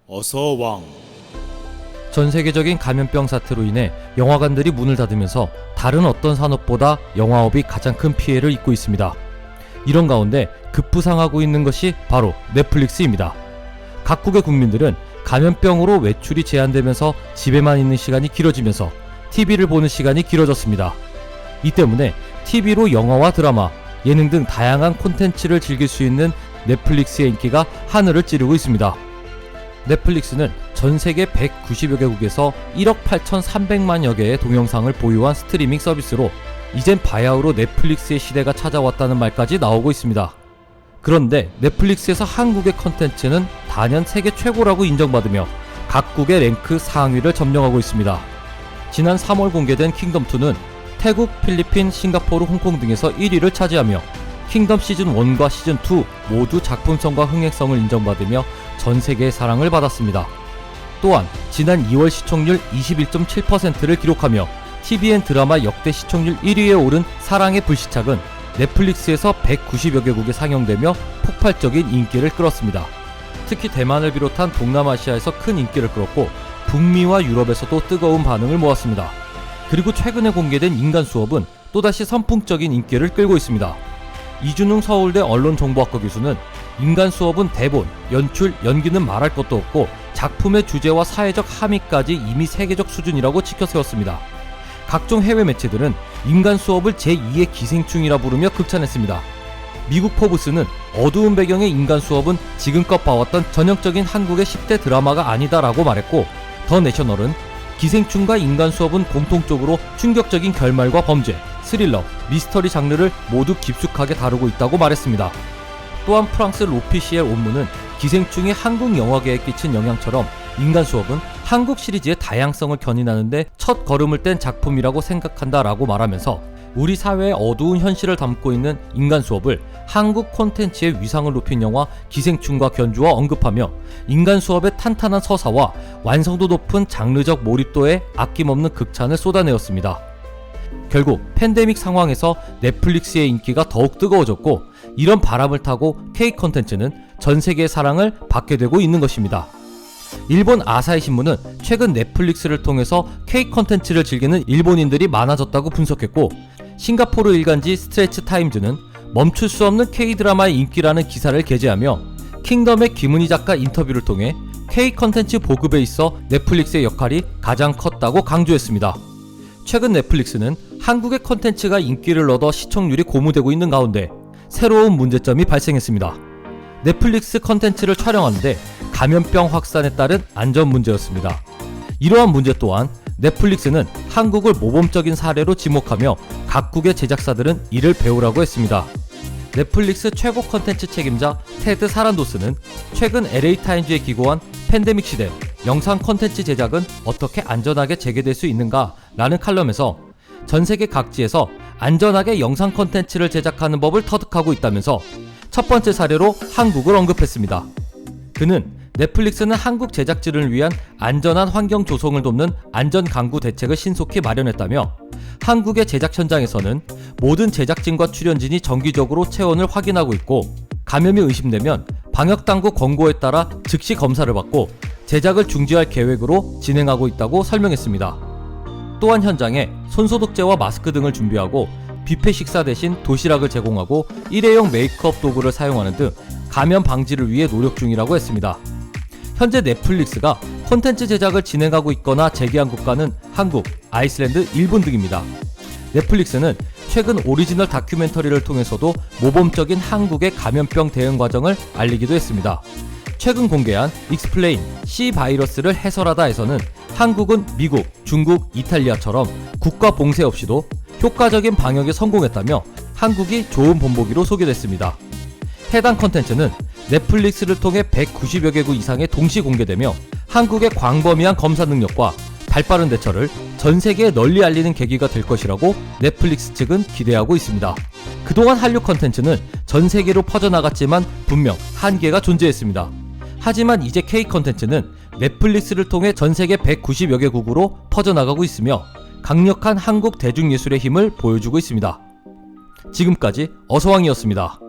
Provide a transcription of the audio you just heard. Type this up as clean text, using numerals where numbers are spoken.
어서왕. 전 세계적인 감염병 사태로 인해 영화관들이 문을 닫으면서 다른 어떤 산업보다 영화업이 가장 큰 피해를 입고 있습니다. 이런 가운데 급부상하고 있는 것이 바로 넷플릭스입니다. 각국의 국민들은 감염병으로 외출이 제한되면서 집에만 있는 시간이 길어지면서 TV를 보는 시간이 길어졌습니다. 이 때문에 TV로 영화와 드라마, 예능 등 다양한 콘텐츠를 즐길 수 있는 넷플릭스의 인기가 하늘을 찌르고 있습니다. 넷플릭스는 전 세계 190여 개국에서 1억 8,300만여 개의 동영상을 보유한 스트리밍 서비스로 이젠 바야흐로 넷플릭스의 시대가 찾아왔다는 말까지 나오고 있습니다. 그런데 넷플릭스에서 한국의 컨텐츠는 단연 세계 최고라고 인정받으며 각국의 랭크 상위를 점령하고 있습니다. 지난 3월 공개된 킹덤2는 태국, 필리핀, 싱가포르, 홍콩 등에서 1위를 차지하며 킹덤 시즌1과 시즌2 모두 작품성과 흥행성을 인정받으며 전 세계의 사랑을 받았습니다. 또한 지난 2월 시청률 21.7%를 기록하며 TVN 드라마 역대 시청률 1위에 오른 사랑의 불시착은 넷플릭스에서 190여 개국에 상영되며 폭발적인 인기를 끌었습니다. 특히 대만을 비롯한 동남아시아에서 큰 인기를 끌었고 북미와 유럽에서도 뜨거운 반응을 모았습니다. 그리고 최근에 공개된 인간 수업은 또다시 선풍적인 인기를 끌고 있습니다. 이준웅 서울대 언론정보학과 교수는 인간 수업은 대본, 연출, 연기는 말할 것도 없고 작품의 주제와 사회적 함의까지 이미 세계적 수준이라고 치켜세웠습니다. 각종 해외 매체들은 인간 수업을 제2의 기생충이라 부르며 극찬했습니다. 미국 포브스는 어두운 배경의 인간 수업은 지금껏 봐왔던 전형적인 한국의 10대 드라마가 아니다라고 말했고, 더 내셔널은 기생충과 인간 수업은 공통적으로 충격적인 결말과 범죄, 스릴러, 미스터리 장르를 모두 깊숙하게 다루고 있다고 말했습니다. 또한 프랑스 로피시엘 온문은 기생충이 한국 영화계에 끼친 영향처럼 인간 수업은 한국 시리즈의 다양성을 견인하는데 첫 걸음을 뗀 작품이라고 생각한다라고 말하면서 우리 사회의 어두운 현실을 담고 있는 인간 수업을 한국 콘텐츠의 위상을 높인 영화 기생충과 견주어 언급하며 인간 수업의 탄탄한 서사와 완성도 높은 장르적 몰입도에 아낌없는 극찬을 쏟아내었습니다. 결국 팬데믹 상황에서 넷플릭스의 인기가 더욱 뜨거워졌고, 이런 바람을 타고 K 콘텐츠는 전 세계의 사랑을 받게 되고 있는 것입니다. 일본 아사히 신문은 최근 넷플릭스를 통해서 K 콘텐츠를 즐기는 일본인들이 많아졌다고 분석했고, 싱가포르 일간지 스트레치 타임즈는 멈출 수 없는 K-드라마의 인기라는 기사를 게재하며 킹덤의 김은희 작가 인터뷰를 통해 K 콘텐츠 보급에 있어 넷플릭스의 역할이 가장 컸다고 강조했습니다. 최근 넷플릭스는 한국의 콘텐츠가 인기를 얻어 시청률이 고무되고 있는 가운데 새로운 문제점이 발생했습니다. 넷플릭스 콘텐츠를 촬영하는데 감염병 확산에 따른 안전 문제였습니다. 이러한 문제 또한 넷플릭스는 한국을 모범적인 사례로 지목하며 각국의 제작사들은 이를 배우라고 했습니다. 넷플릭스 최고 콘텐츠 책임자 테드 사란도스는 최근 LA타임즈에 기고한 팬데믹 시대 영상 콘텐츠 제작은 어떻게 안전하게 재개될 수 있는가 라는 칼럼에서 전 세계 각지에서 안전하게 영상 콘텐츠를 제작하는 법을 터득하고 있다면서 첫 번째 사례로 한국을 언급했습니다. 그는 넷플릭스는 한국 제작진을 위한 안전한 환경 조성을 돕는 안전 강구 대책을 신속히 마련했다며 한국의 제작 현장에서는 모든 제작진과 출연진이 정기적으로 체온을 확인하고 있고, 감염이 의심되면 방역당국 권고에 따라 즉시 검사를 받고 제작을 중지할 계획으로 진행하고 있다고 설명했습니다. 또한 현장에 손소독제와 마스크 등을 준비하고 뷔페 식사 대신 도시락을 제공하고 일회용 메이크업 도구를 사용하는 등 감염 방지를 위해 노력 중이라고 했습니다. 현재 넷플릭스가 콘텐츠 제작을 진행하고 있거나 재개한 국가는 한국, 아이슬란드, 일본 등입니다. 넷플릭스는 최근 오리지널 다큐멘터리를 통해서도 모범적인 한국의 감염병 대응 과정을 알리기도 했습니다. 최근 공개한 익스플레인 C 바이러스를 해설하다에서는 한국은 미국, 중국, 이탈리아처럼 국가 봉쇄 없이도 효과적인 방역에 성공했다며 한국이 좋은 본보기로 소개됐습니다. 해당 컨텐츠는 넷플릭스를 통해 190여 개국 이상에 동시 공개되며 한국의 광범위한 검사 능력과 발빠른 대처를 전 세계에 널리 알리는 계기가 될 것이라고 넷플릭스 측은 기대하고 있습니다. 그동안 한류 컨텐츠는 전 세계로 퍼져나갔지만 분명 한계가 존재했습니다. 하지만 이제 K 컨텐츠는 넷플릭스를 통해 전 세계 190여 개국으로 퍼져나가고 있으며 강력한 한국 대중예술의 힘을 보여주고 있습니다. 지금까지 어서왕이었습니다.